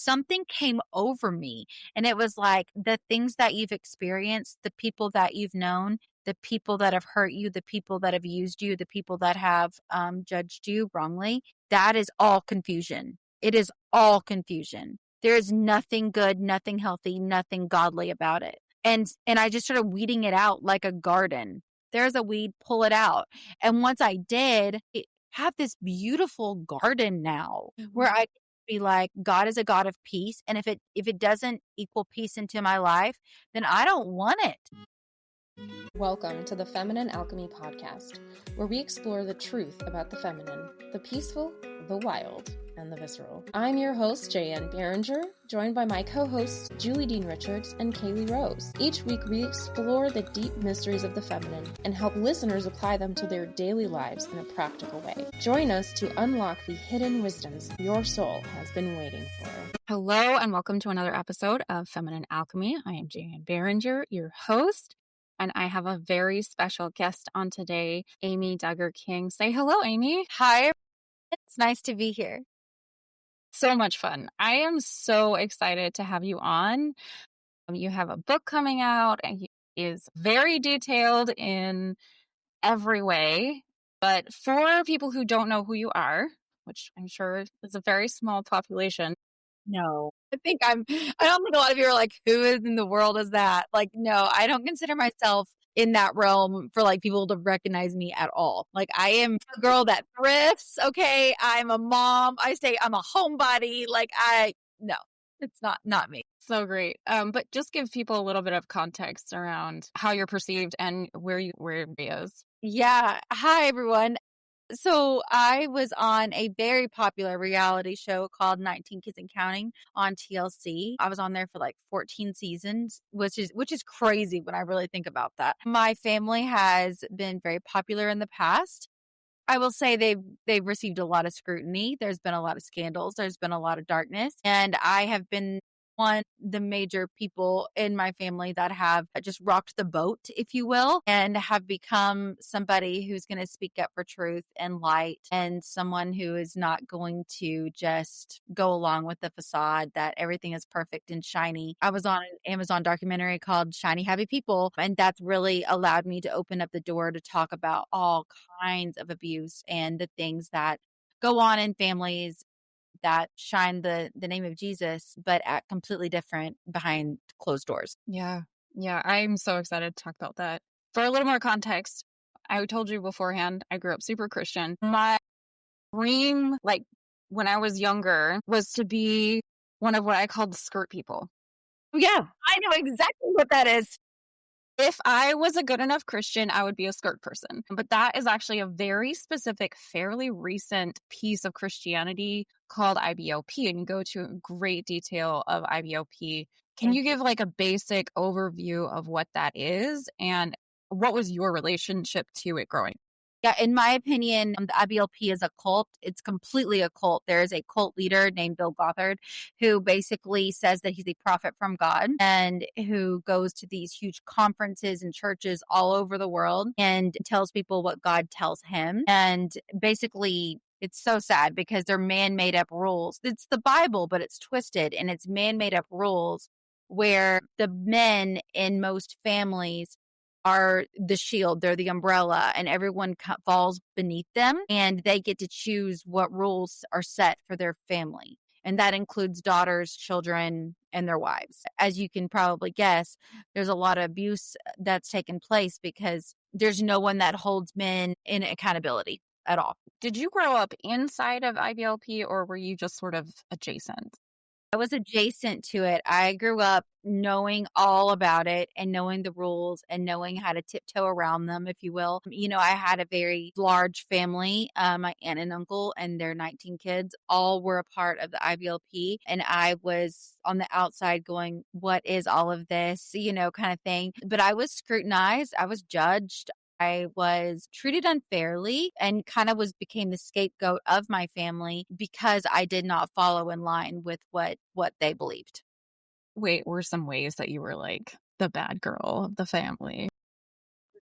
something came over me. And it was like the things that you've experienced, the people that you've known, the people that have hurt you, the people that have used you, the people that have judged you wrongly, that is all confusion. It is all confusion. There is nothing good, nothing healthy, nothing godly about it. And I just started weeding it out like a garden. There's a weed, pull it out. And once I did, I have this beautiful garden now where I can be like, God is a God of peace. And if it doesn't equal peace into my life, then I don't want it. Welcome to the Feminine Alchemy Podcast, where we explore the truth about the feminine, the peaceful, the wild, and the visceral. I'm your host, J.N. Behringer, joined by my co-hosts, Julie Dean Richards and Kaylee Rose. Each week, we explore the deep mysteries of the feminine and help listeners apply them to their daily lives in a practical way. Join us to unlock the hidden wisdoms your soul has been waiting for. Hello, and welcome to another episode of Feminine Alchemy. I am J.N. Behringer, your host. And I have a very special guest on today, Amy Duggar King. Say hello, Amy. Hi, it's nice to be here. So much fun. I am so excited to have you on. You have a book coming out and it is very detailed in every way. But for people who don't know who you are, which I'm sure is a very small population. No, I don't think a lot of you are like, who in the world is that? Like, no, I don't consider myself in that realm for like people to recognize me at all. Like, I am a girl that thrifts. Okay. I'm a mom. I say I'm a homebody. Like, no, it's not me. So great. But just give people a little bit of context around how you're perceived and where it is. Yeah. Hi, everyone. So I was on a very popular reality show called 19 Kids and Counting on TLC. I was on there for like 14 seasons, which is crazy when I really think about that. My family has been very popular in the past. I will say they've received a lot of scrutiny. There's been a lot of scandals. There's been a lot of darkness. And I have been one of the major people in my family that have just rocked the boat, if you will, and have become somebody who's going to speak up for truth and light and someone who is not going to just go along with the facade that everything is perfect and shiny. I was on an Amazon documentary called Shiny Happy People, and that's really allowed me to open up the door to talk about all kinds of abuse and the things that go on in families that shine the name of Jesus, but act completely different behind closed doors. Yeah. I'm so excited to talk about that. For a little more context, I told you beforehand, I grew up super Christian. My dream, like when I was younger, was to be one of what I called the skirt people. Yeah, I know exactly what that is. If I was a good enough Christian, I would be a skirt person. But that is actually a very specific, fairly recent piece of Christianity called IBLP. And you go to great detail of IBLP. Can you give like a basic overview of what that is and what was your relationship to it growing? Yeah, in my opinion, the IBLP is a cult. It's completely a cult. There is a cult leader named Bill Gothard who basically says that he's a prophet from God and who goes to these huge conferences and churches all over the world and tells people what God tells him. And basically, it's so sad because they're man-made up rules. It's the Bible, but it's twisted and it's man-made up rules where the men in most families are the shield, they're the umbrella, and everyone falls beneath them, and they get to choose what rules are set for their family. And that includes daughters, children, and their wives. As you can probably guess, there's a lot of abuse that's taken place because there's no one that holds men in accountability at all. Did you grow up inside of IBLP or were you just sort of adjacent? I was adjacent to it. I grew up knowing all about it and knowing the rules and knowing how to tiptoe around them, if you will. You know, I had a very large family. My aunt and uncle and their 19 kids all were a part of the IBLP. And I was on the outside going, what is all of this, kind of thing. But I was scrutinized. I was judged. I was treated unfairly and kind of became the scapegoat of my family because I did not follow in line with what they believed. Wait, were some ways that you were like the bad girl of the family?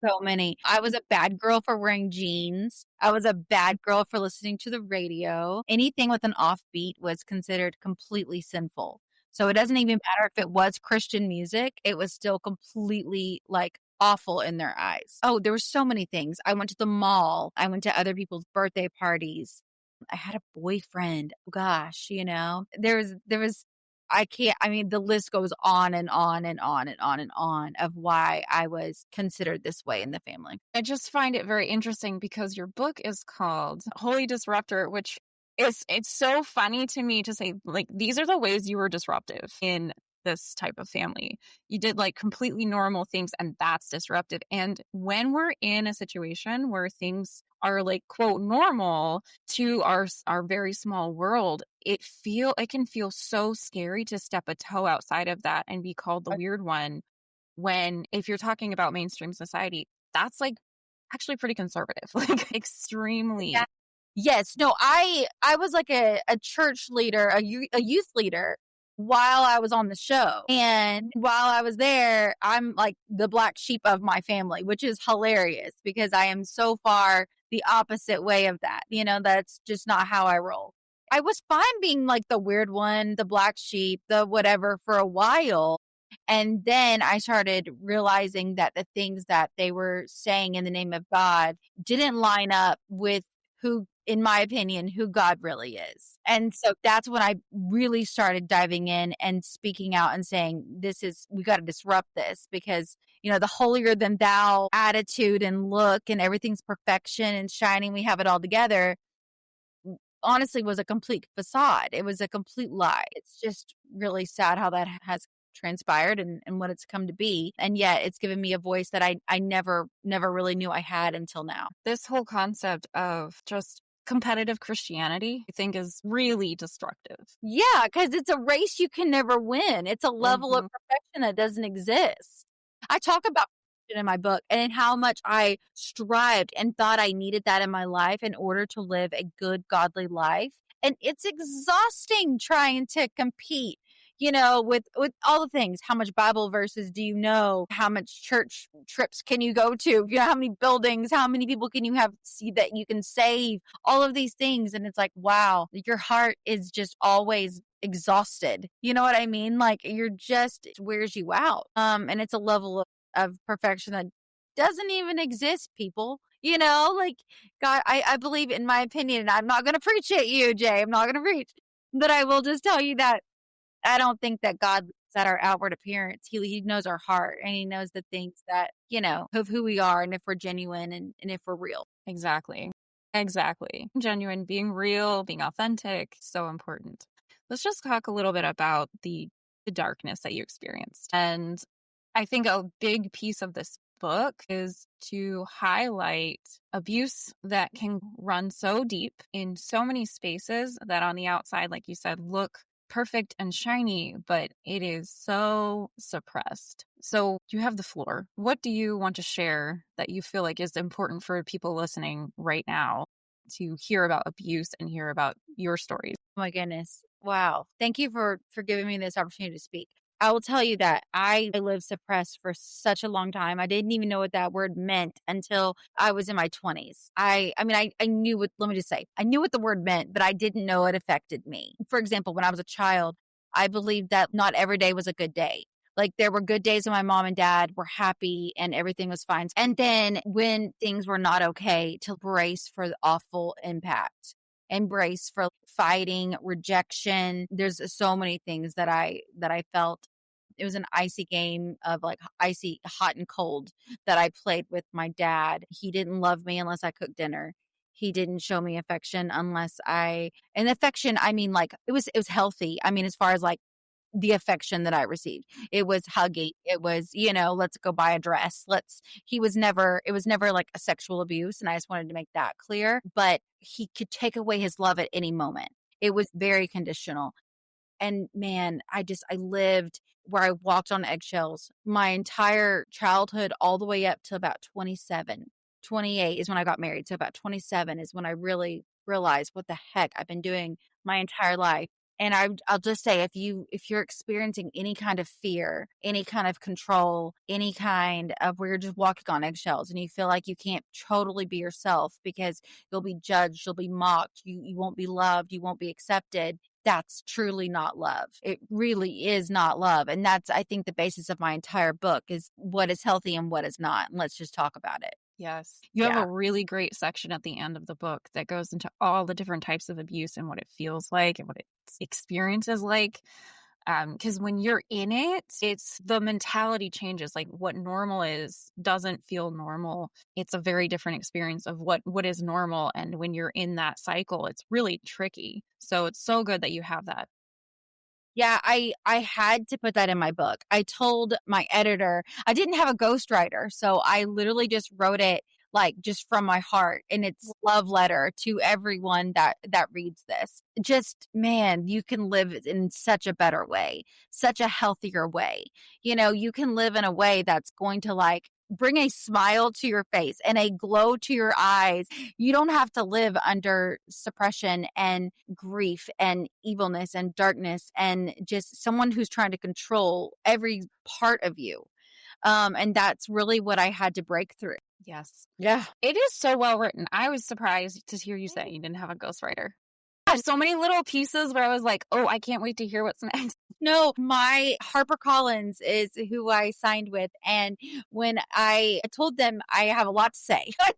So many. I was a bad girl for wearing jeans. I was a bad girl for listening to the radio. Anything with an offbeat was considered completely sinful. So it doesn't even matter if it was Christian music, it was still completely like awful in their eyes. Oh, there were so many things. I went to the mall. I went to other people's birthday parties. I had a boyfriend. Oh, gosh, there was I can't, I mean, the list goes on and on and on and on and on of why I was considered this way in the family. I just find it very interesting because your book is called Holy Disruptor, which is it's so funny to me to say, like, these are the ways you were disruptive in this type of family. You did like completely normal things, and that's disruptive. And when we're in a situation where things are like quote normal to our very small world, it can feel so scary to step a toe outside of that and be called the weird one, when if you're talking about mainstream society, that's like actually pretty conservative, like extremely. Yeah. Yes. No, I was like a church leader, a youth leader while I was on the show. And while I was there, I'm like the black sheep of my family, which is hilarious because I am so far the opposite way of that. That's just not how I roll. I was fine being like the weird one, the black sheep, the whatever for a while. And then I started realizing that the things that they were saying in the name of God didn't line up with who, in my opinion, who God really is. And so that's when I really started diving in and speaking out and saying, we got to disrupt this because, the holier than thou attitude and look and everything's perfection and shining, we have it all together, honestly was a complete facade. It was a complete lie. It's just really sad how that has transpired and what it's come to be. And yet it's given me a voice that I never really knew I had until now. This whole concept of just competitive Christianity, I think, is really destructive. Yeah, because it's a race you can never win. It's a level of perfection that doesn't exist. I talk about in my book and how much I strived and thought I needed that in my life in order to live a good, godly life. And it's exhausting trying to compete, with all the things. How much Bible verses do you know? How much church trips can you go to? How many buildings, how many people can you see that you can save? All of these things. And it's like, wow, your heart is just always exhausted. You know what I mean? Like it wears you out. And it's a level of perfection that doesn't even exist, people. Like God, I believe, in my opinion, and I'm not going to preach at you, Jay. I'm not going to preach, but I will just tell you that I don't think that God looks at our outward appearance. He knows our heart, and he knows the things that, of who we are and if we're genuine and if we're real. Exactly. Genuine, being real, being authentic, so important. Let's just talk a little bit about the darkness that you experienced. And I think a big piece of this book is to highlight abuse that can run so deep in so many spaces that on the outside, like you said, look perfect and shiny, but it is so suppressed. So you have the floor. What do you want to share that you feel like is important for people listening right now to hear about abuse and hear about your stories? Oh my goodness. Wow. Thank you for giving me this opportunity to speak. I will tell you that I lived suppressed for such a long time. I didn't even know what that word meant until I was in my 20s. I knew let me just say, I knew what the word meant, but I didn't know it affected me. For example, when I was a child, I believed that not every day was a good day. Like there were good days when my mom and dad were happy and everything was fine. And then when things were not okay, to brace for the awful impact, embrace for fighting, rejection. There's so many things that I felt. It was an icy game of like icy hot and cold that I played with my dad. He didn't love me unless I cooked dinner. He didn't show me affection and affection, I mean, like it was healthy. I mean, as far as like the affection that I received. It was hugging. It was, let's go buy a dress. It was never like a sexual abuse. And I just wanted to make that clear, but he could take away his love at any moment. It was very conditional. And man, I lived where I walked on eggshells my entire childhood, all the way up to about 27, 28 is when I got married. So about 27 is when I really realized what the heck I've been doing my entire life. And I'll just say, if you're experiencing any kind of fear, any kind of control, any kind of where you're just walking on eggshells and you feel like you can't totally be yourself because you'll be judged, you'll be mocked, you won't be loved, you won't be accepted, that's truly not love. It really is not love. And that's, I think, the basis of my entire book is what is healthy and what is not. And let's just talk about it. Yes. You have Yeah. a really great section at the end of the book that goes into all the different types of abuse and what it feels like and what its experience is like. Because when you're in it, it's the mentality changes. Like what normal is doesn't feel normal. It's a very different experience of what is normal. And when you're in that cycle, it's really tricky. So it's so good that you have that. Yeah, I had to put that in my book. I told my editor I didn't have a ghostwriter, so I literally just wrote it like just from my heart, and it's love letter to everyone that reads this. Just man, you can live in such a better way, such a healthier way. You can live in a way that's going to like bring a smile to your face and a glow to your eyes. You don't have to live under suppression and grief and evilness and darkness and just someone who's trying to control every part of you. And that's really what I had to break through. Yes. Yeah. It is so well written. I was surprised to hear you say you didn't have a ghostwriter. There's so many little pieces where I was like, oh, I can't wait to hear what's next. No, my HarperCollins is who I signed with. And when I told them I have a lot to say, I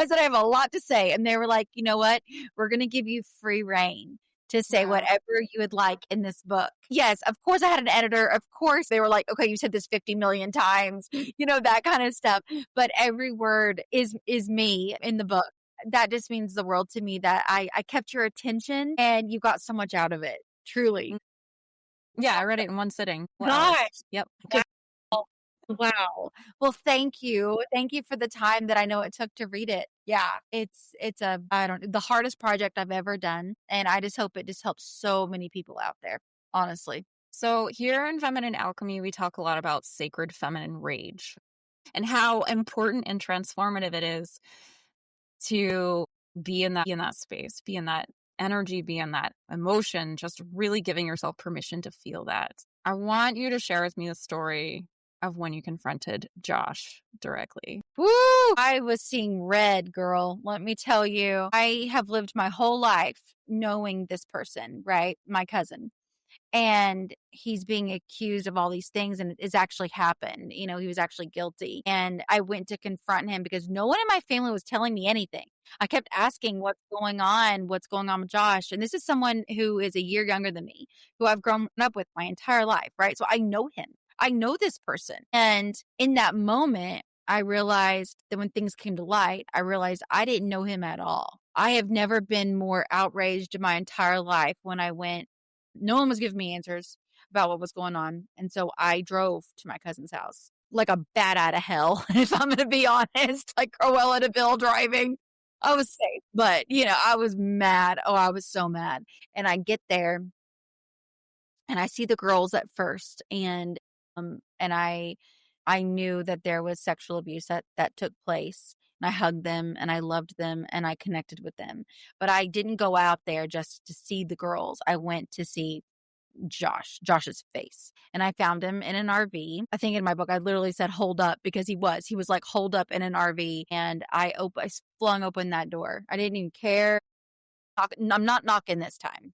said, I have a lot to say. And they were like, you know what? We're going to give you free reign to say Wow. whatever you would like in this book. Yes, of course I had an editor. Of course they were like, okay, you said this 50 million times, that kind of stuff. But every word is me in the book. That just means the world to me that I kept your attention and you got so much out of it. Truly. Yeah, I read it in one sitting. 4 hours. Gosh. Yep. Wow. Wow. Well, thank you. Thank you for the time that I know it took to read it. Yeah, it's the hardest project I've ever done, and I just hope it just helps so many people out there, honestly. So here in Feminine Alchemy, we talk a lot about sacred feminine rage and how important and transformative it is to be in that space, be in that energy, be in that emotion, just really giving yourself permission to feel that. I want you to share with me the story of when you confronted Josh directly. Woo! I was seeing red, girl. Let me tell you. I have lived my whole life knowing this person, right? My cousin. And he's being accused of all these things and it's actually happened. He was actually guilty. And I went to confront him because no one in my family was telling me anything. I kept asking what's going on with Josh. And this is someone who is a year younger than me, who I've grown up with my entire life, right? So I know him. I know this person. And in that moment, I realized that when things came to light, I realized I didn't know him at all. I have never been more outraged in my entire life when I went. No one was giving me answers about what was going on. And so I drove to my cousin's house like a bat out of hell, if I'm going to be honest, like Cruella de Vil driving. I was safe, but I was mad. Oh, I was so mad. And I get there and I see the girls at first and I knew that there was sexual abuse that took place. And I hugged them and I loved them and I connected with them. But I didn't go out there just to see the girls. I went to see Josh's face. And I found him in an RV. I think in my book, I literally said, hold up, because he was like, hold up in an RV. And I flung open that door. I didn't even care. I'm not knocking this time.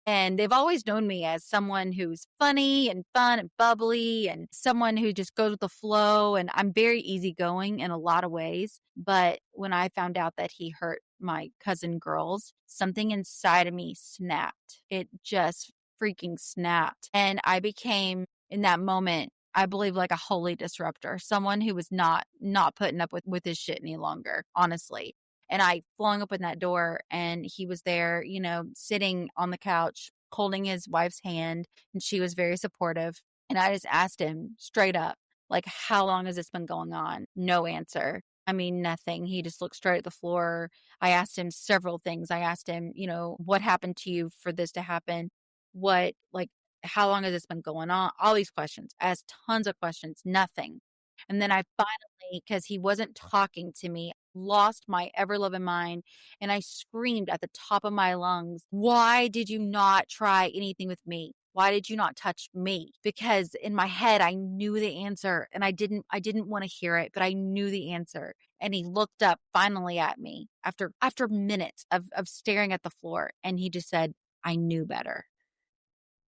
And they've always known me as someone who's funny and fun and bubbly and someone who just goes with the flow. And I'm very easygoing in a lot of ways. But when I found out that he hurt my cousin girls, something inside of me snapped. It just freaking snapped. And I became, in that moment, I believe, like a holy disruptor, someone who was not putting up with his shit any longer, honestly. And I flung open that door and he was there, sitting on the couch, holding his wife's hand. And she was very supportive. And I just asked him straight up, like, how long has this been going on? No answer. I mean, nothing. He just looked straight at the floor. I asked him several things. I asked him, what happened to you for this to happen? How long has this been going on? All these questions. I asked tons of questions, nothing. And then I finally, because he wasn't talking to me, lost my ever loving mind. And I screamed at the top of my lungs, why did you not try anything with me? Why did you not touch me? Because in my head, I knew the answer and I didn't want to hear it, but I knew the answer. And he looked up finally at me after minutes of staring at the floor. And he just said, I knew better.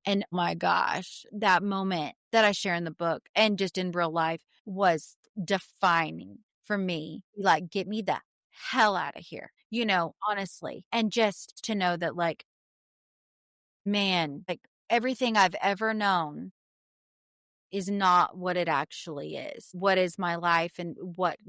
And my gosh, that moment that I share in the book and just in real life was defining for me. Like, get me the hell out of here, honestly. And just to know that, like, man, like everything I've ever known is not what it actually is. What is my life and what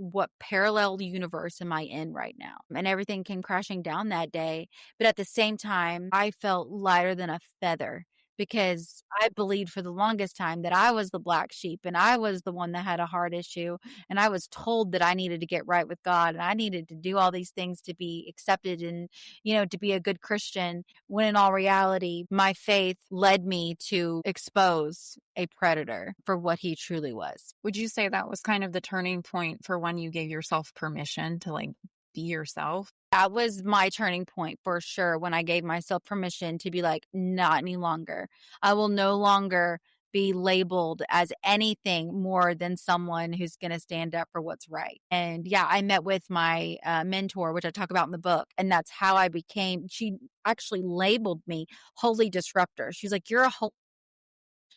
parallel universe am I in right now? And everything came crashing down that day. But at the same time, I felt lighter than a feather because I believed for the longest time that I was the black sheep and I was the one that had a heart issue. And I was told that I needed to get right with God and I needed to do all these things to be accepted and, to be a good Christian. When in all reality, my faith led me to expose a predator for what he truly was. Would you say that was kind of the turning point for when you gave yourself permission to like be yourself? That was my turning point for sure when I gave myself permission to be like, not any longer. I will no longer be labeled as anything more than someone who's going to stand up for what's right. And yeah, I met with my mentor, which I talk about in the book. And that's how she actually labeled me holy disruptor. She's like, you're a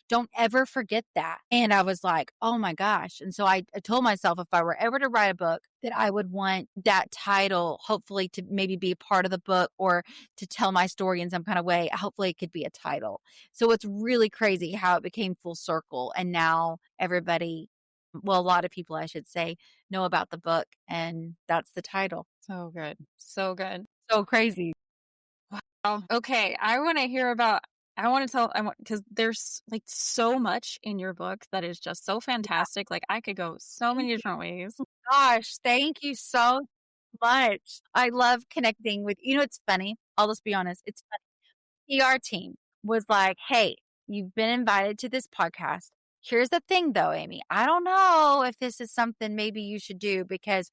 don't ever forget that. And I was like, oh my gosh. And so I told myself if I were ever to write a book, that I would want that title, hopefully to maybe be a part of the book or to tell my story in some kind of way. Hopefully it could be a title. So it's really crazy how it became full circle. And now everybody, well, a lot of people, I should say, know about the book. And that's the title. So good. So good. So crazy. Wow. Okay. I want because there's like so much in your book that is just so fantastic. Like I could go so many different ways. Gosh, thank you so much. I love connecting with, it's funny. I'll just be honest. It's funny. PR team was like, hey, you've been invited to this podcast. Here's the thing though, Amy. I don't know if this is something maybe you should do because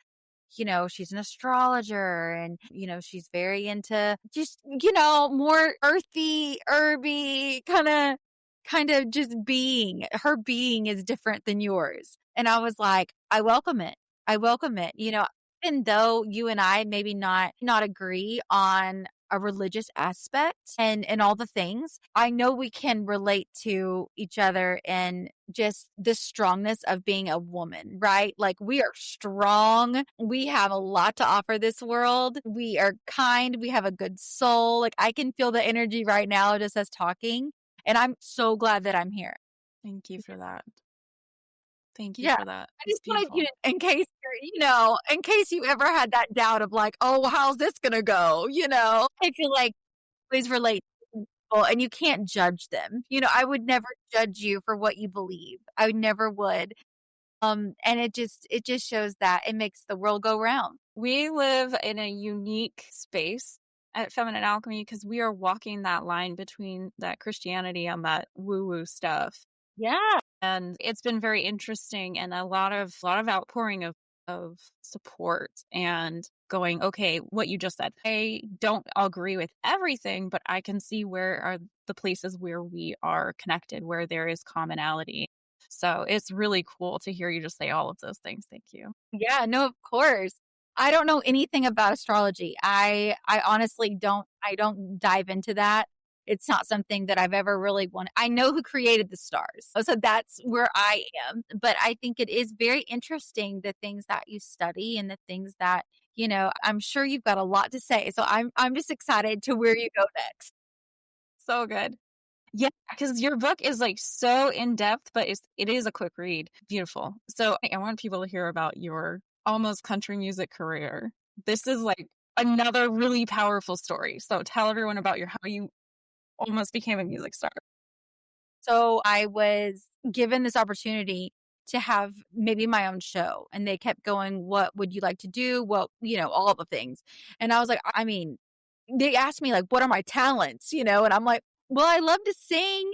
she's an astrologer and, she's very into just, more earthy, herby, kind of just being. Her being is different than yours. And I was like, I welcome it. I welcome it. Even though you and I maybe not agree on a religious aspect and all the things, I know we can relate to each other and just the strongness of being a woman, right? Like we are strong. We have a lot to offer this world. We are kind. We have a good soul. Like I can feel the energy right now just us talking. And I'm so glad that I'm here. Thank you for that. Thank you for that. I just wanted you to, in case you ever had that doubt of like, oh, how's this going to go? I feel like always relate to people and you can't judge them. I would never judge you for what you believe. I never would. And it just shows that it makes the world go round. We live in a unique space at Feminine Alchemy because we are walking that line between that Christianity and that woo-woo stuff. Yeah. And it's been very interesting and a lot of outpouring of support and going, okay, what you just said. I don't agree with everything, but I can see where are the places where we are connected, where there is commonality. So it's really cool to hear you just say all of those things. Thank you. Yeah, no, of course. I don't know anything about astrology. I honestly I don't dive into that. It's not something that I've ever really wanted. I know who created the stars. So that's where I am. But I think it is very interesting, the things that you study and the things that, I'm sure you've got a lot to say. So I'm just excited to where you go next. So good. Yeah, because your book is like so in depth, but it is a quick read. Beautiful. So I want people to hear about your almost country music career. This is like another really powerful story. So tell everyone about how you almost became a music star. So I was given this opportunity to have maybe my own show, and they kept going, what would you like to do? Well, all the things. And I was like, they asked me like, what are my talents? And I'm like, well, I love to sing,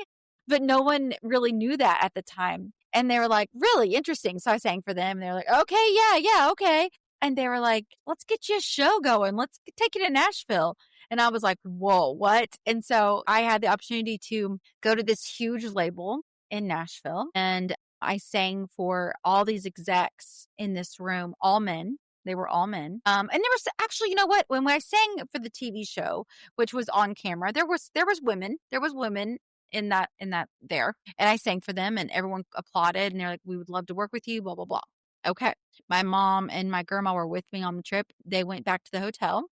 but no one really knew that at the time. And they were like, really interesting. So I sang for them and they're like, okay, yeah, okay. And they were like, let's get you a show going. Let's take you to Nashville. And I was like, whoa, what? And so I had the opportunity to go to this huge label in Nashville, and I sang for all these execs in this room, all men. They were all men. And there was actually, you know what? When I sang for the TV show, which was on camera, there was women. There was women in that there. And I sang for them, and everyone applauded, and they're like, we would love to work with you, blah, blah, blah. Okay. My mom and my grandma were with me on the trip. They went back to the hotel.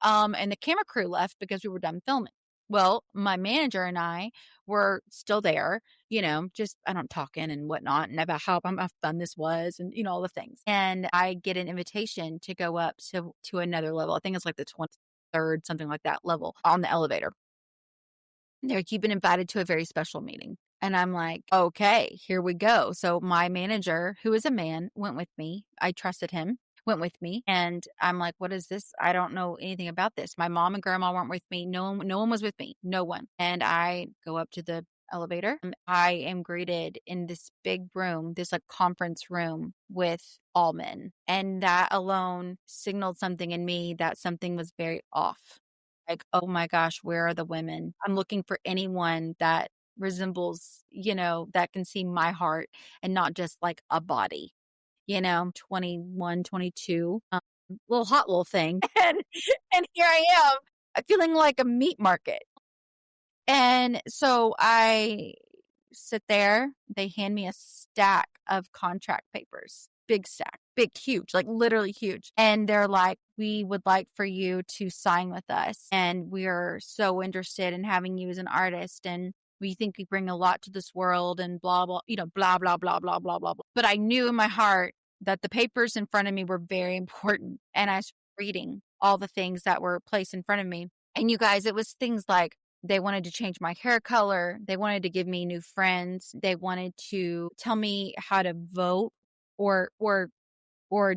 And the camera crew left because we were done filming. Well, my manager and I were still there, just I don't talking and whatnot, and about how fun this was, and all the things. And I get an invitation to go up to another level. I think it's like the 23rd, something like that level on the elevator. They're like, you've been invited to a very special meeting. And I'm like, okay, here we go. So my manager, who is a man, went with me. I trusted him, went with me. And I'm like, what is this? I don't know anything about this. My mom and grandma weren't with me. No one was with me. No one. And I go up to the elevator. I am greeted in this big room, this like conference room with all men. And that alone signaled something in me that something was very off. Like, oh my gosh, where are the women? I'm looking for anyone that resembles, that can see my heart and not just like a body, 21, 22, little hot little thing. And here I am feeling like a meat market. And so I sit there. They hand me a stack of contract papers, big stack, big, huge, like literally huge. And they're like, we would like for you to sign with us. And we're so interested in having you as an artist. And we think we bring a lot to this world and blah, blah, blah, blah, blah, blah, blah, blah, blah. But I knew in my heart that the papers in front of me were very important. And I was reading all the things that were placed in front of me. And you guys, it was things like, they wanted to change my hair color. They wanted to give me new friends. They wanted to tell me how to vote or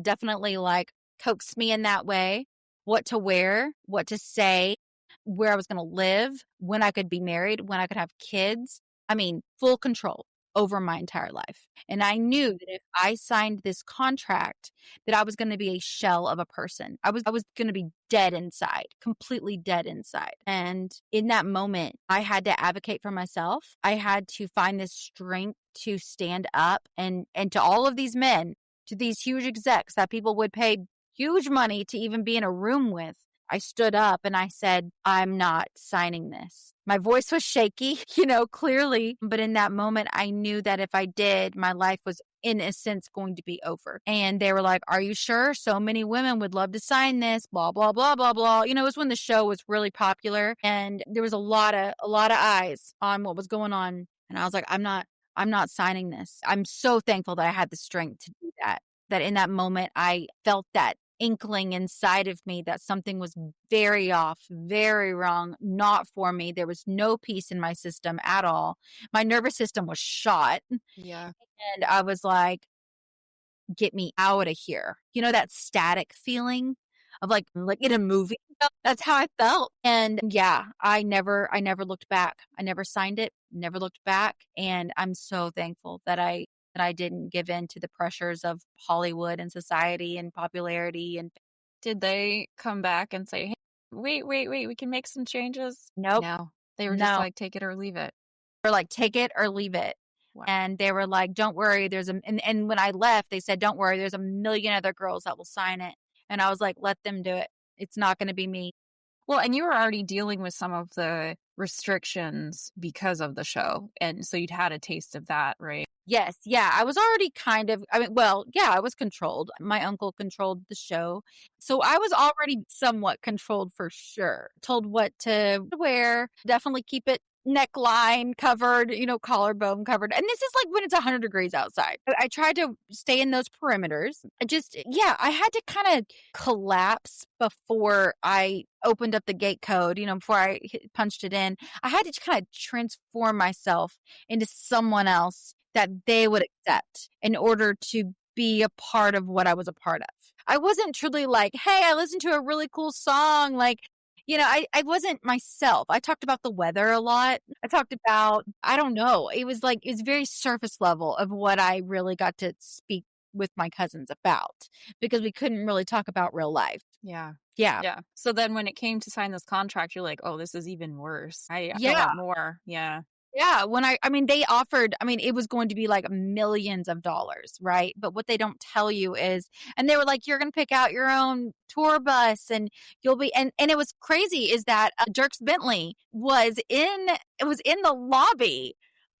definitely like coax me in that way, what to wear, what to say, where I was going to live, when I could be married, when I could have kids. I mean, full control over my entire life. And I knew that if I signed this contract, that I was going to be a shell of a person. I was going to be dead inside, completely dead inside. And in that moment, I had to advocate for myself. I had to find this strength to stand up and to all of these men, to these huge execs that people would pay huge money to even be in a room with. I stood up and I said, I'm not signing this. My voice was shaky, clearly. But in that moment, I knew that if I did, my life was in a sense going to be over. And they were like, are you sure? So many women would love to sign this, blah, blah, blah, blah, blah. It was when the show was really popular and there was a lot of eyes on what was going on. And I was like, I'm not signing this. I'm so thankful that I had the strength to do that. That in that moment, I felt that inkling inside of me that something was very off, very wrong, not for me. There was no peace in my system at all. My nervous system was shot. Yeah. And I was like, get me out of here. That static feeling of like in a movie. That's how I felt. And yeah, I never looked back. I never signed it, never looked back. And I'm so thankful that I didn't give in to the pressures of Hollywood and society and popularity. And did they come back and say, hey, wait, we can make some changes? Nope. No. They were just like, take it or leave it. They were like, take it or leave it. Wow. And they were like, don't worry. And when I left, they said, don't worry. There's a million other girls that will sign it. And I was like, let them do it. It's not going to be me. Well, and you were already dealing with some of the restrictions because of the show. And so you'd had a taste of that, right? Yes. Yeah. I was already I was controlled. My uncle controlled the show. So I was already somewhat controlled for sure. Told what to wear, definitely keep it neckline covered, collarbone covered. And this is like when it's 100 degrees outside. I tried to stay in those perimeters. I had to kind of collapse before I opened up the gate code, before I punched it in. I had to kind of transform myself into someone else that they would accept in order to be a part of what I was a part of. I wasn't truly like, hey, I listened to a really cool song. Like, I wasn't myself. I talked about the weather a lot. I talked about, I don't know. It was very surface level of what I really got to speak with my cousins about because we couldn't really talk about real life. Yeah. Yeah. Yeah. So then when it came to sign this contract, you're like, oh, this is even worse. I Yeah. want more. Yeah. Yeah, when I mean, they offered I mean, it was going to be, like, millions of dollars, right? But what they don't tell you is and they were like, "You're gonna pick out your own tour bus, and you'll be" and it was crazy is that, Dierks Bentley was in the lobby,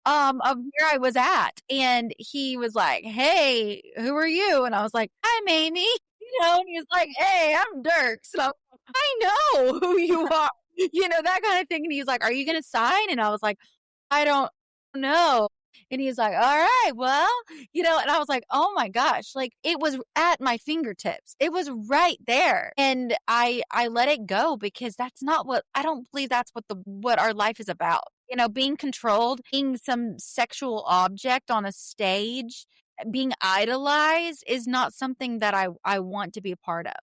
of where I was at, and he was like, "Hey, who are you?" And I was like, "I'm Amy," and he was like, "Hey, I'm Dierks," and I was like, "I know who you are," that kinda thing, and he was like, "Are you gonna sign?" And I was like, I don't know. And he's like, all right, well, and I was like, oh my gosh, like it was at my fingertips. It was right there. And I let it go because that's not what I don't believe that's what our life is about. Being controlled, being some sexual object on a stage, being idolized is not something that I want to be a part of.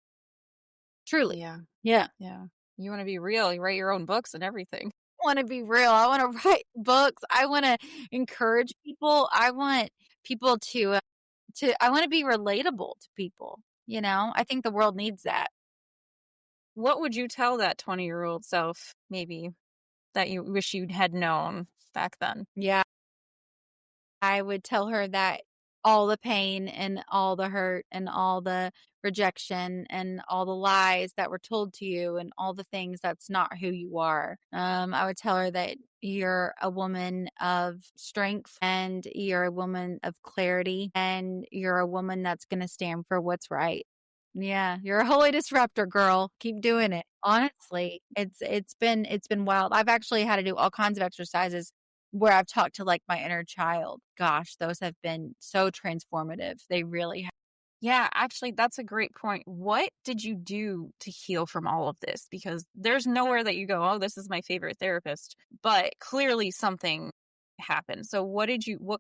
Truly. Yeah. Yeah. Yeah. You want to be real. You write your own books and everything. Want to be real. I want to write books. I want to encourage people. I want people I want to be relatable to people. I think the world needs that. What would you tell that 20-year-old self, maybe, that you wish you had known back then? Yeah. I would tell her that all the pain and all the hurt and all the rejection and all the lies that were told to you and all the things that's not who you are. I would tell her that you're a woman of strength and you're a woman of clarity and you're a woman that's going to stand for what's right. Yeah, you're a holy disruptor, girl. Keep doing it. Honestly, it's been wild. I've actually had to do all kinds of exercises where I've talked to like my inner child. Gosh, those have been so transformative. They really have. Yeah, actually, that's a great point. What did you do to heal from all of this? Because there's nowhere that you go, oh, this is my favorite therapist, but clearly something happened. So what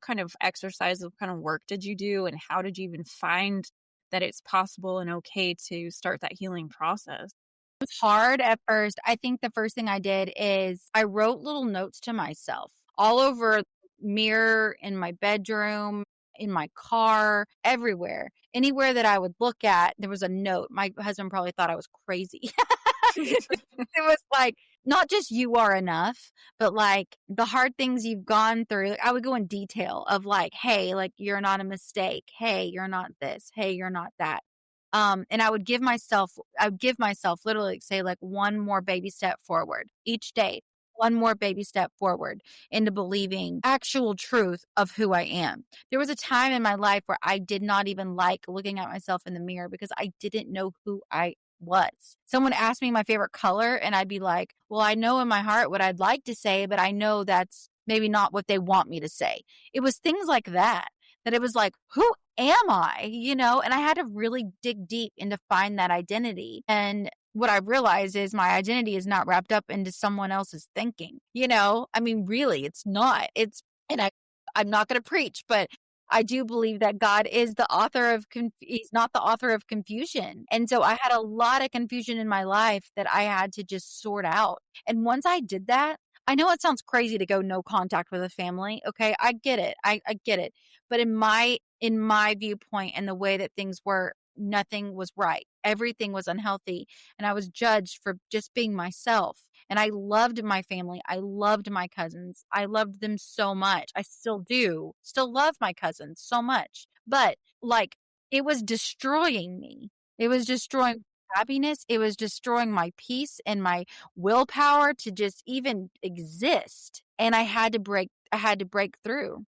kind of exercise, what kind of work did you do? And how did you even find that it's possible and okay to start that healing process? It was hard at first. I think the first thing I did is I wrote little notes to myself all over mirror in my bedroom, in my car, everywhere. Anywhere that I would look at, there was a note. My husband probably thought I was crazy. It was like, not just you are enough, but like the hard things you've gone through. Like, I would go in detail of like, hey, like you're not a mistake. Hey, you're not this. Hey, you're not that. And I would give myself literally say like one more baby step forward each day, one more baby step forward into believing actual truth of who I am. There was a time in my life where I did not even like looking at myself in the mirror because I didn't know who I was. Someone asked me my favorite color, and I'd be like, well, I know in my heart what I'd like to say, but I know that's maybe not what they want me to say. It was things like that it was like, who am I? And I had to really dig deep and to find that identity. And what I realized is my identity is not wrapped up into someone else's thinking. I mean, really, it's not. And I'm not going to preach, but I do believe that God is the author of, he's not the author of confusion. And so I had a lot of confusion in my life that I had to just sort out. And once I did that, I know it sounds crazy to go no contact with a family. Okay. I get it. I get it. But in my viewpoint and the way that things were, nothing was right. Everything was unhealthy. And I was judged for just being myself. And I loved my family. I loved my cousins. I loved them so much. I still do. Still love my cousins so much. But like it was destroying me. It was destroying happiness. It was destroying my peace and my willpower to just even exist. And I had to break through.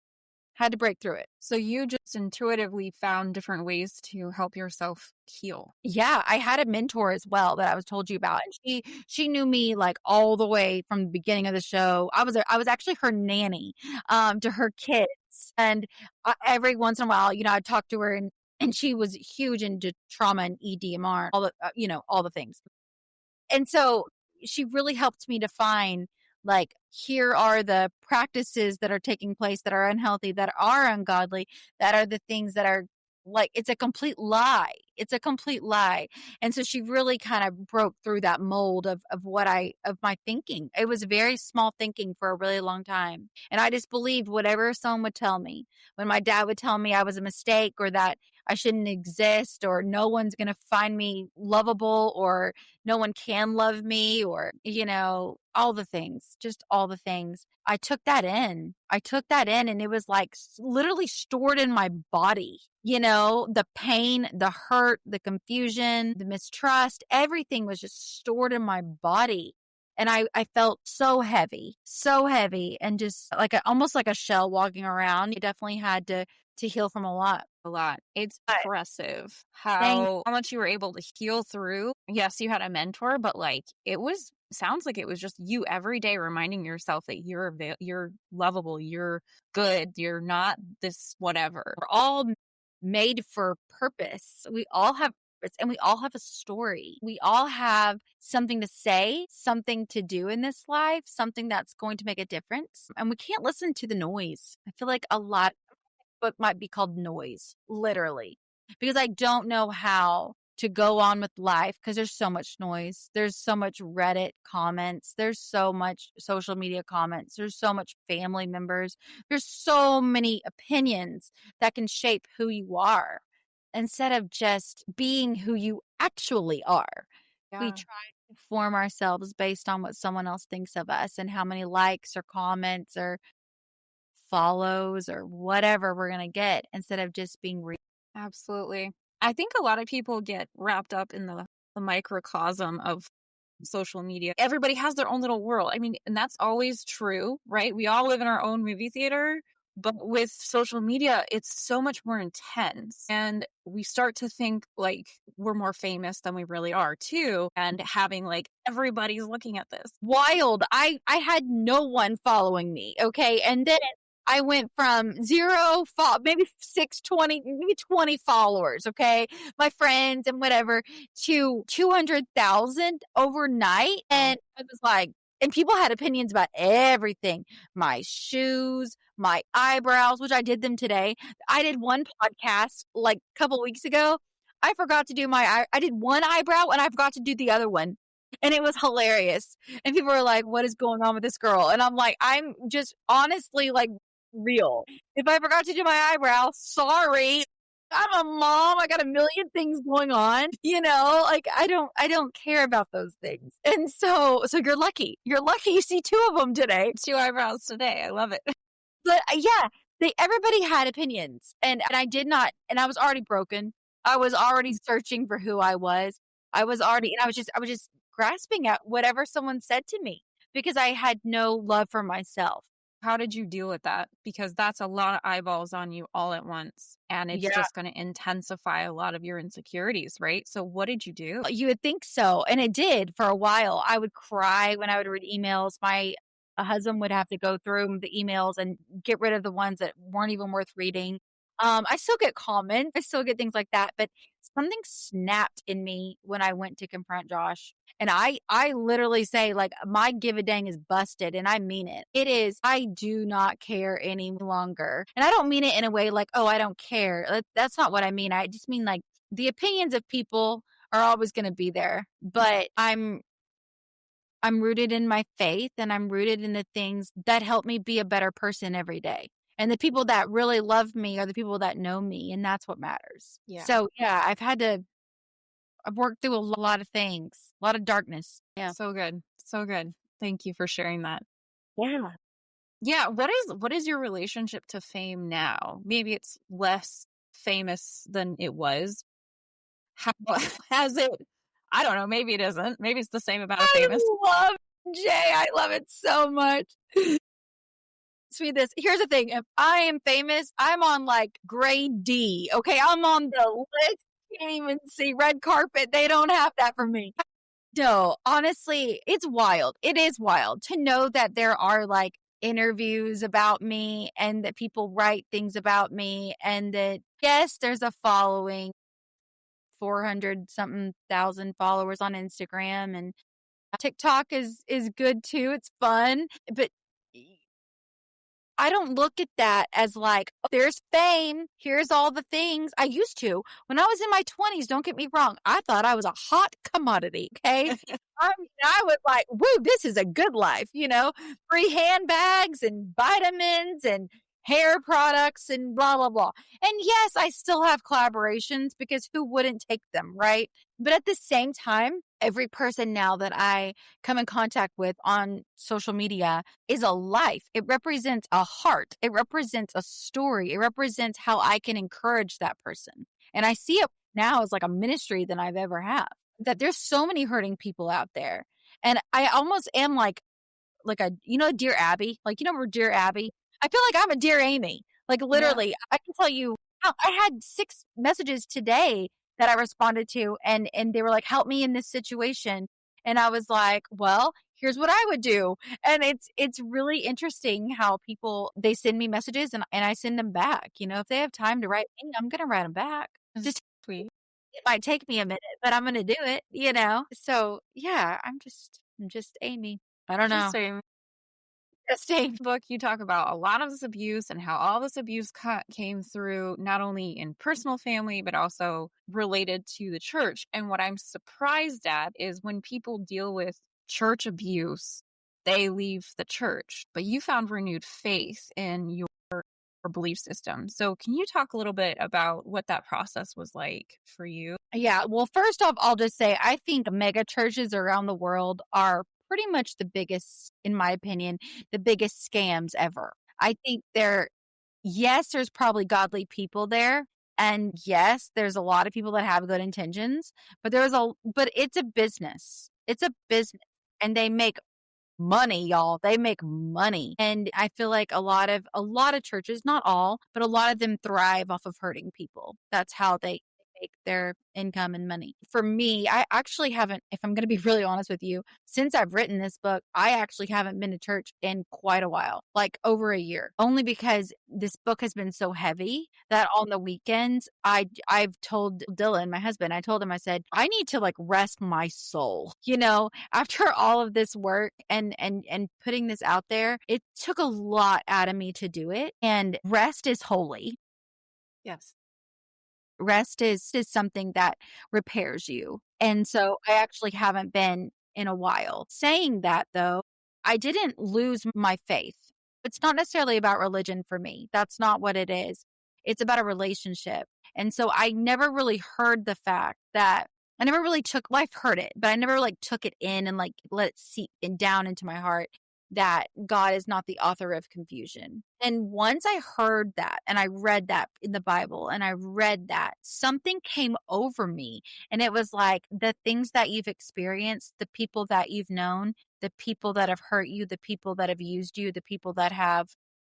Had to break through it. So you just intuitively found different ways to help yourself heal. Yeah, I had a mentor as well that I was told you about. And she knew me like all the way from the beginning of the show. I was actually her nanny to her kids. And every once in a while, I'd talk to her and she was huge into trauma and EDMR, all the all the things. And so she really helped me to find like, here are the practices that are taking place that are unhealthy, that are ungodly, that are the things that are like, it's a complete lie. It's a complete lie. And so she really kind of broke through that mold of my thinking. It was very small thinking for a really long time. And I just believed whatever someone would tell me. When my dad would tell me I was a mistake or that I shouldn't exist, or no one's going to find me lovable, or no one can love me, or, all the things, just all the things. I took that in. And it was like literally stored in my body. The pain, the hurt, the confusion, the mistrust, everything was just stored in my body. And I felt so heavy, and just like almost like a shell walking around. It definitely had to heal from a lot. It's But impressive how much you were able to heal through. Yes, you had a mentor, but like sounds like it was just you every day reminding yourself that you're lovable, you're good, you're not this whatever. we're all made for purpose. We all have purpose, and we all have a story. We all have something to say, something to do in this life, something that's going to make a difference. And we can't listen to the noise. I feel like a lot book might be called noise, literally, because I don't know how to go on with life because there's so much noise. There's so much Reddit comments. There's so much social media comments. There's so much family members. There's so many opinions that can shape who you are instead of just being who you actually are. Yeah. We try to form ourselves based on what someone else thinks of us and how many likes or comments or follows or whatever we're going to get instead of just being real. Absolutely. I think a lot of people get wrapped up in the microcosm of social media. Everybody has their own little world. I mean, and that's always true, right? We all live in our own movie theater, but with social media, it's so much more intense. And we start to think like we're more famous than we really are too. And having like everybody's looking at this. Wild. I had no one following me. Okay. And then I went from zero, maybe 20, maybe 20 followers, okay, my friends and whatever, to 200,000 overnight. And I was like, and people had opinions about everything, my shoes, my eyebrows, which I did them today. I did one podcast like a couple weeks ago. I forgot to do I did one eyebrow and I forgot to do the other one. And it was hilarious. And people were like, what is going on with this girl? And I'm like, I'm just honestly like, real. If I forgot to do my eyebrow, sorry. I'm a mom. I got a million things going on, like I don't care about those things. And so you're lucky. You're lucky you see two of them today. 2 eyebrows today. I love it. But yeah, everybody had opinions and I did not, and I was already broken. I was already searching for who I was. I was just grasping at whatever someone said to me because I had no love for myself. How did you deal with that? Because that's a lot of eyeballs on you all at once. And it's just going to intensify a lot of your insecurities, right? So what did you do? You would think so. And it did for a while. I would cry when I would read emails. My husband would have to go through the emails and get rid of the ones that weren't even worth reading. I still get comments. I still get things like that. But something snapped in me when I went to confront Josh. And I literally say, like, my give a dang is busted. And I mean it. It is, I do not care any longer. And I don't mean it in a way like, oh, I don't care. That's not what I mean. I just mean like the opinions of people are always going to be there. But I'm rooted in my faith and I'm rooted in the things that help me be a better person every day. And the people that really love me are the people that know me. And that's what matters. Yeah. So yeah, I've worked through a lot of things, a lot of darkness. Yeah. So good. So good. Thank you for sharing that. Yeah. Yeah. What is your relationship to fame now? Maybe it's less famous than it was. How has it? I don't know. Maybe it isn't. Maybe it's the same amount of famous. I love Jay. I love it so much. See this. Here's the thing. If I am famous, I'm on like grade D. Okay. I'm on the list. Can't even see red carpet. They don't have that for me. No, honestly, it's wild. It is wild to know that there are like interviews about me and that people write things about me and that, yes, there's a following, 400 something thousand followers on Instagram, and TikTok is good too. It's fun, but I don't look at that as like, oh, there's fame. Here's all the things. I used to. When I was in my 20s, don't get me wrong, I thought I was a hot commodity, okay? I was like, woo, this is a good life, free handbags and vitamins and hair products and blah, blah, blah. And yes, I still have collaborations because who wouldn't take them, right? But at the same time, every person now that I come in contact with on social media is a life. It represents a heart. It represents a story. It represents how I can encourage that person. And I see it now as like a ministry than I've ever had. That there's so many hurting people out there. And I almost am like a, Dear Abby, like, we're Dear Abby. I feel like I'm a Dear Amy. Like Yeah. literally, I can tell you how I had 6 messages today that I responded to, and they were like, help me in this situation. And I was like, well, here's what I would do. And it's really interesting how people, they send me messages and I send them back. If they have time to write me, I'm gonna write them back. Just Sweet. it might take me a minute, but I'm gonna do it. So yeah, I'm just Amy. I don't know. Interesting. Just Amy. Book, you talk about a lot of this abuse and how all this abuse came through not only in personal family, but also related to the church. And what I'm surprised at is when people deal with church abuse, they leave the church. But you found renewed faith in your belief system. So can you talk a little bit about what that process was like for you? Yeah, well, first off, I'll just say I think mega churches around the world are pretty much the biggest, in my opinion, the biggest scams ever. I think yes, there's probably godly people there. And yes, there's a lot of people that have good intentions, but but it's a business. It's a business and they make money, y'all. They make money. And I feel like a lot of churches, not all, but a lot of them thrive off of hurting people. That's how they make their income and money. For me, I actually haven't, if I'm going to be really honest with you, since I've written this book, I actually haven't been to church in quite a while, like over a year, only because this book has been so heavy that on the weekends, I've told Dylan, my husband, I told him, I said, I need to like rest my soul, after all of this work and putting this out there. It took a lot out of me to do it, and rest is holy. Yes. Rest is something that repairs you. And so I actually haven't been in a while. Saying that though, I didn't lose my faith. It's not necessarily about religion for me. That's not what it is. It's about a relationship. And so I never really heard the fact that I never really I've heard it, but I never like took it in and like let it seep in down into my heart that God is not the author of confusion. And once I heard that and I read that in the Bible and I read that, something came over me. And it was like the things that you've experienced, the people that you've known, the people that have hurt you, the people that have used you, the people that have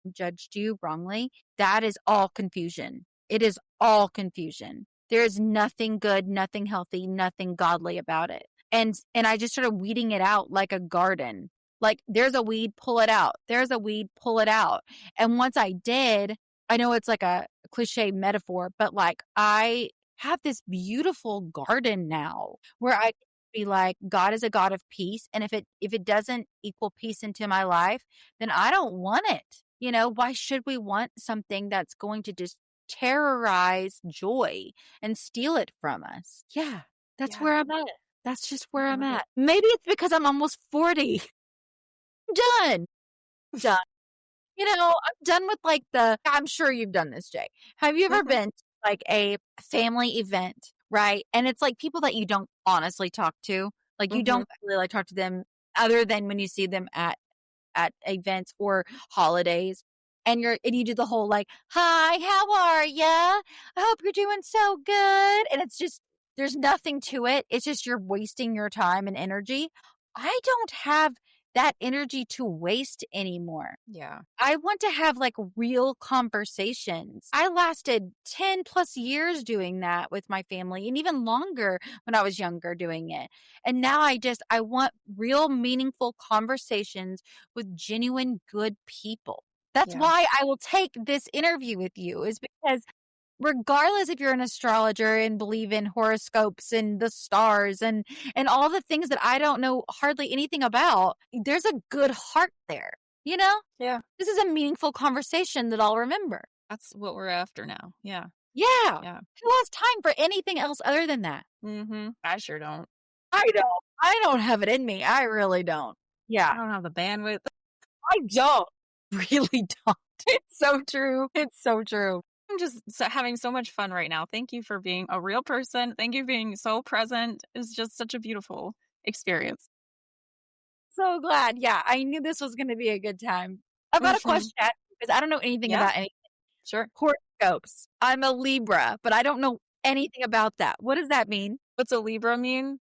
judged you wrongly, that is all confusion. It is all confusion. There is nothing good, nothing healthy, nothing godly about it. And I just started weeding it out like a garden. Like there's a weed, pull it out. There's a weed, pull it out. And once I did, I know it's like a cliche metaphor, but like I have this beautiful garden now where I can be like, God is a God of peace. And if it doesn't equal peace into my life, then I don't want it. Why should we want something that's going to just terrorize joy and steal it from us? Yeah, that's where I'm at. That's just where I'm at. Maybe it's because I'm almost 40. Done. Done. I'm done with like I'm sure you've done this, Jay. Have you ever been to like a family event, right? And it's like people that you don't honestly talk to. Like you don't really like talk to them other than when you see them at events or holidays. And you do the whole like, hi, how are ya? I hope you're doing so good. And it's just, there's nothing to it. It's just you're wasting your time and energy. I don't have that energy to waste anymore. Yeah. I want to have like real conversations. I lasted 10 plus years doing that with my family and even longer when I was younger doing it. And now I want real meaningful conversations with genuine good people. That's why I will take this interview with you, is because regardless if you're an astrologer and believe in horoscopes and the stars and all the things that I don't know hardly anything about, there's a good heart there. Yeah. This is a meaningful conversation that I'll remember. That's what we're after now. Yeah. Yeah. Yeah. Who has time for anything else other than that? I sure don't. I don't have it in me. I really don't. Yeah. I don't have the bandwidth. I don't. Really don't. It's so true. It's so true. I'm just having so much fun right now. Thank you for being a real person. Thank you for being so present. It's just such a beautiful experience. So glad. Yeah, I knew this was gonna be a good time. I've got a question because I don't know anything Yeah, about any sure. horoscopes. I'm a Libra, but I don't know anything about that. What does that mean? What's a Libra mean?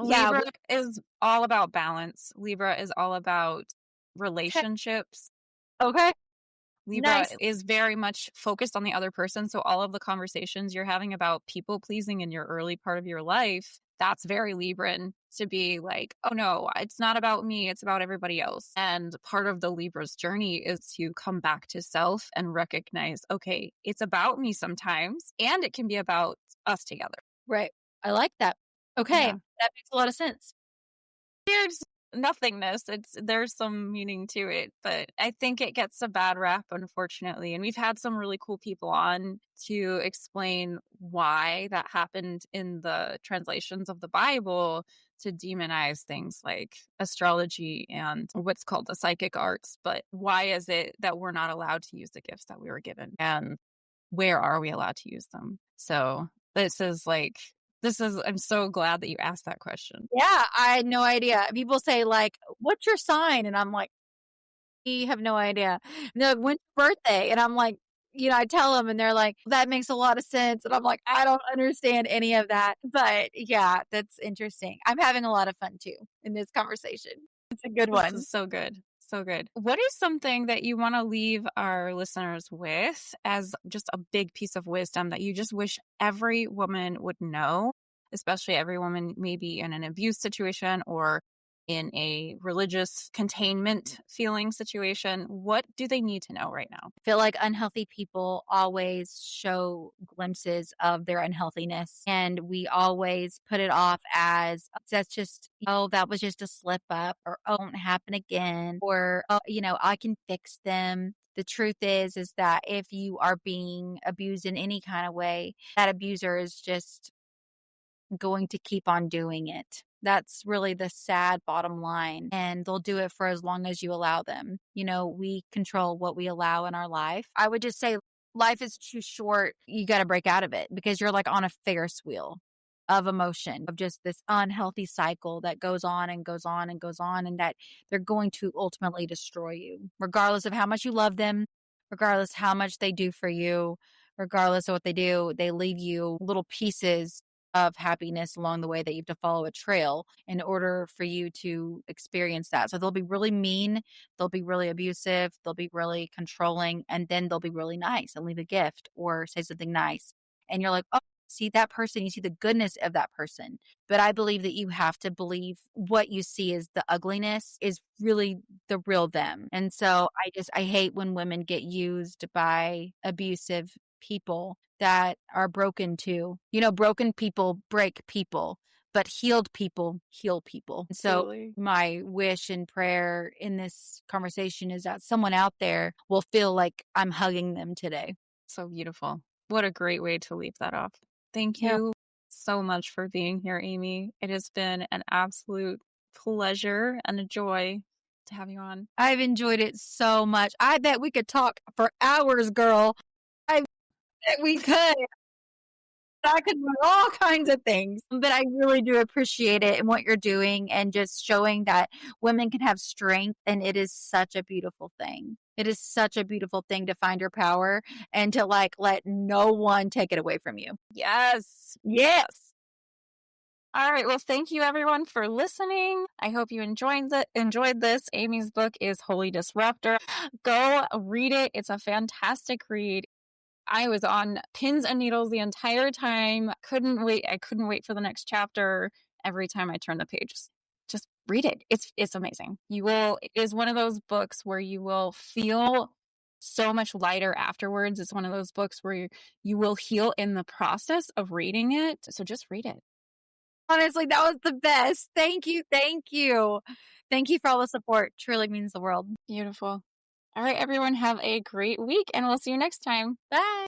Yeah, Libra is all about balance. Libra is all about okay. relationships. Okay. Libra Nice. is very much focused on the other person. So all of the conversations you're having about people pleasing in your early part of your life, that's very Libran to be like, oh no, it's not about me, it's about everybody else. And part of the Libra's journey is to come back to self and recognize, okay, it's about me sometimes, and it can be about us together. Right. I like that. Okay. Yeah. That makes a lot of sense. There's nothingness. There's some meaning to it, but I think it gets a bad rap, unfortunately. And we've had some really cool people on to explain why that happened in the translations of the Bible to demonize things like astrology and what's called the psychic arts. But why is it that we're not allowed to use the gifts that we were given? And where are we allowed to use them? So I'm so glad that you asked that question. Yeah, I had no idea. People say like, "What's your sign?" And I'm like, "We have no idea." And they're like, "When's your birthday?" And I'm like, I tell them, and they're like, "That makes a lot of sense." And I'm like, "I don't understand any of that." But yeah, that's interesting. I'm having a lot of fun too in this conversation. It's a good This one. is so good. So good. What is something that you want to leave our listeners with as just a big piece of wisdom that you just wish every woman would know, especially every woman maybe in an abuse situation or in a religious containment feeling situation? What do they need to know right now? I feel like unhealthy people always show glimpses of their unhealthiness, and we always put it off as that's just, oh, that was just a slip up, or oh, it won't happen again, or oh, I can fix them. The truth is that if you are being abused in any kind of way, that abuser is just going to keep on doing it. That's really the sad bottom line. And they'll do it for as long as you allow them. We control what we allow in our life. I would just say life is too short. You got to break out of it because you're like on a Ferris wheel of emotion, of just this unhealthy cycle that goes on and goes on and goes on, and that they're going to ultimately destroy you, regardless of how much you love them, regardless how much they do for you, regardless of what they do. They leave you little pieces of happiness along the way that you have to follow a trail in order for you to experience that. So they'll be really mean, they'll be really abusive, they'll be really controlling, and then they'll be really nice and leave a gift or say something nice. And you're like, oh, see that person, you see the goodness of that person. But I believe that you have to believe what you see as the ugliness is really the real them. And so I hate when women get used by abusive people that are broken too. Broken people break people, but healed people heal people. So Absolutely. my wish and prayer in this conversation is that someone out there will feel like I'm hugging them today. So beautiful. What a great way to leave that off. Thank Yeah. you so much for being here, Amy. It has been an absolute pleasure and a joy to have you on. I've enjoyed it so much. I bet we could talk for hours, girl. I bet we could. I could do all kinds of things, but I really do appreciate it and what you're doing and just showing that women can have strength. And it is such a beautiful thing. It is such a beautiful thing to find your power and to let no one take it away from you. Yes. Yes. All right. Well, thank you everyone for listening. I hope you enjoyed this. Amy's book is Holy Disruptor. Go read it. It's a fantastic read. I was on pins and needles the entire time. Couldn't wait. I couldn't wait for the next chapter. Every time I turn the page, just read it. It's amazing. It is one of those books where you will feel so much lighter afterwards. It's one of those books where you will heal in the process of reading it. So just read it. Honestly, that was the best. Thank you. Thank you. Thank you for all the support. Truly means the world. Beautiful. All right, everyone, have a great week, and we'll see you next time. Bye.